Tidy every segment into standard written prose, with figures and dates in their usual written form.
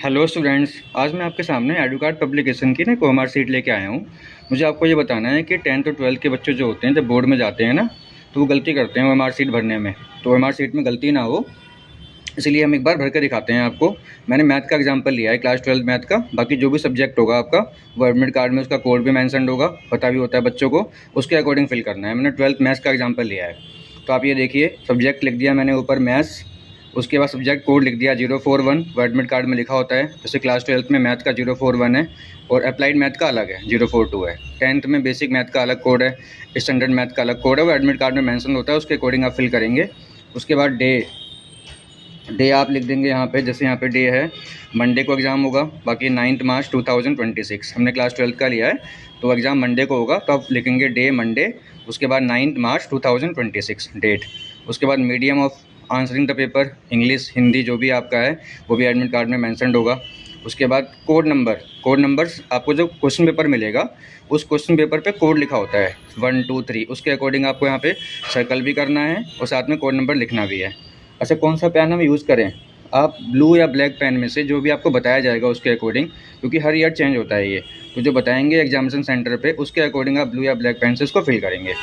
Hello students, आज मैं आपके सामने एडुकार्ड पब्लिकेशन की ना एक ओएमआर शीट लेके आया हूँ। मुझे आपको ये बताना है कि 10th और 12th के बच्चे जो होते हैं जब बोर्ड में जाते हैं ना, तो वो गलती करते हैं ओएमआर शीट भरने में। तो ओएमआर शीट में गलती ना हो, इसलिए हम एक बार भर के दिखाते हैं आपको। मैंने मैथ का एग्जाम्पल लिया है, क्लास 12 मैथ का। बाकी जो भी सब्जेक्ट होगा आपका, वो एडमिट कार्ड में उसका कोड भी मैंशन होगा, पता भी होता है बच्चों को, उसके अकॉर्डिंग फिल करना है। मैंने 12th मैथ्स का एग्जाम्पल लिया है। तो आप ये देखिए, सब्जेक्ट लिख दिया मैंने ऊपर मैथ्स, उसके बाद सब्जेक्ट कोड लिख दिया 041, वो एडमिट कार्ड में लिखा होता है। जैसे क्लास 12th में मैथ का 041 है और अप्लाइड मैथ का अलग है 042 है। 10th में बेसिक मैथ का अलग कोड है, स्टैंडर्ड मैथ का अलग कोड है, वो एडमिट कार्ड में मेंशन होता है, उसके अकॉर्डिंग आप फिल करेंगे। उसके बाद डे आप लिख देंगे यहाँ पे। जैसे यहाँ पे डे है, मंडे को एग्ज़ाम होगा। बाकी 9 मार्च 2026 हमने क्लास 12th का लिया है, तो एग्ज़ाम मंडे को होगा, तो आप लिखेंगे डे मंडे। उसके बाद 9 मार्च 2026 डेट। उसके बाद medium of answering the paper, English Hindi जो भी आपका है वो भी एडमिट कार्ड में मैंशनड होगा। उसके बाद कोड नंबर्स आपको जो क्वेश्चन पेपर मिलेगा, उस क्वेश्चन पेपर पे कोड लिखा होता है 1 2 3, उसके अकॉर्डिंग आपको यहाँ पे सर्कल भी करना है और साथ में कोड नंबर लिखना भी है। अच्छा, कौन सा पेन हम यूज़ करें? आप ब्लू या ब्लैक पेन में से जो भी आपको बताया जाएगा उसके अकॉर्डिंग, क्योंकि हर ईयर चेंज होता है ये, तो जो बताएंगे एग्जामिनेशन सेंटर पे उसके अकॉर्डिंग आप ब्लू या ब्लैक पेन से उसको फिल करेंगे।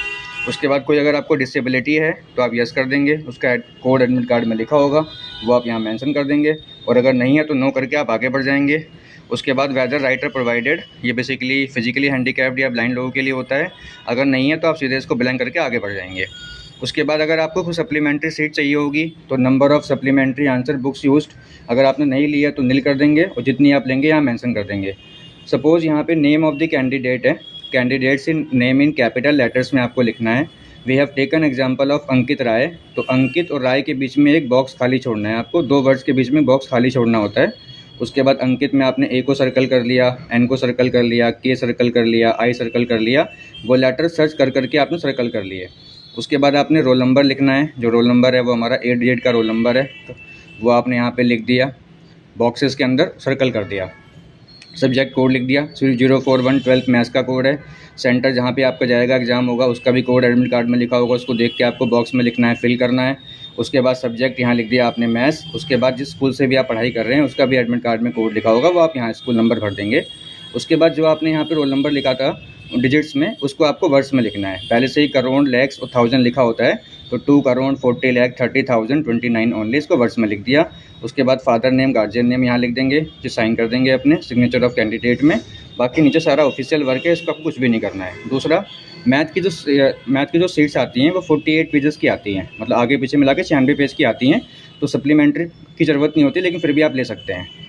उसके बाद कोई अगर आपको डिसेबिलिटी है तो आप यस कर देंगे, उसका कोड एडमिट कार्ड में लिखा होगा, वो आप यहाँ मेंशन कर देंगे। और अगर नहीं है तो नो करके आप आगे बढ़ जाएंगे। उसके बाद वेदर राइटर प्रोवाइडेड, ये बेसिकली फिजिकली हैंडीकैप्ड या ब्लाइंड लोगों के लिए होता है। अगर नहीं है तो आप सीधे इसको ब्लैंक करके आगे बढ़ जाएंगे। उसके बाद अगर आपको कुछ सप्लीमेंट्री सीट चाहिए होगी तो number of supplementary answer books used, अगर आपने नहीं लिया तो नील कर देंगे और जितनी आप लेंगे यहाँ मेंशन कर देंगे। सपोज़ यहाँ पे नेम ऑफ़ द कैंडिडेट है, candidates in name in capital letters में आपको लिखना है। We have taken example of Ankit Rai, तो अंकित और राय के बीच में एक बॉक्स खाली छोड़ना है आपको, 2 वर्ड्स के बीच में बॉक्स खाली छोड़ना होता है। उसके बाद अंकित में आपने ए को सर्कल कर लिया, एन को सर्कल कर लिया, के सर्कल कर लिया, आई सर्कल कर लिया, वो लेटर सर्च कर करके आपने सर्कल कर लिए। उसके बाद आपने रोल नंबर लिखना है, जो रोल नंबर है वो हमारा 8 डिजिट का रोल नंबर है, तो वो आपने यहाँ पे लिख दिया, बॉक्सेस के अंदर सर्कल कर दिया। सब्जेक्ट कोड लिख दिया, 041 12th मैथ्स का कोड है। सेंटर जहाँ पे आपका जाएगा एग्जाम होगा उसका भी कोड एडमिट कार्ड में लिखा होगा, उसको देख के आपको बॉक्स में लिखना है, फिल करना है। उसके बाद सब्जेक्ट यहाँ लिख दिया आपने मैथ्स। उसके बाद जिस स्कूल से भी आप पढ़ाई कर रहे हैं उसका भी एडमिट कार्ड में कोड लिखा होगा, वो आप यहाँ स्कूल नंबर भर देंगे। उसके बाद जो आपने यहाँ पे रोल नंबर लिखा था डिजिट्स में, उसको आपको वर्ड्स में लिखना है। पहले से ही करोड़, लैक्स और थाउजेंड लिखा होता है, तो 2 करोड़ 40 लाख 30,000 29 ओनली, इसको वर्ड्स में लिख दिया। उसके बाद फादर नेम, गार्जियन नेम यहाँ लिख देंगे, जो साइन कर देंगे अपने सिग्नेचर ऑफ कैंडिडेट में। बाकी नीचे सारा ऑफिशियल वर्क है, इसको आपको कुछ भी नहीं करना है। दूसरा, मैथ की जो सीट्स आती हैं वो 48 पेजेस की आती हैं, मतलब आगे पीछे मिला के 96 पेज की आती हैं, तो सप्लीमेंट्री की ज़रूरत नहीं होती, लेकिन फिर भी आप ले सकते हैं।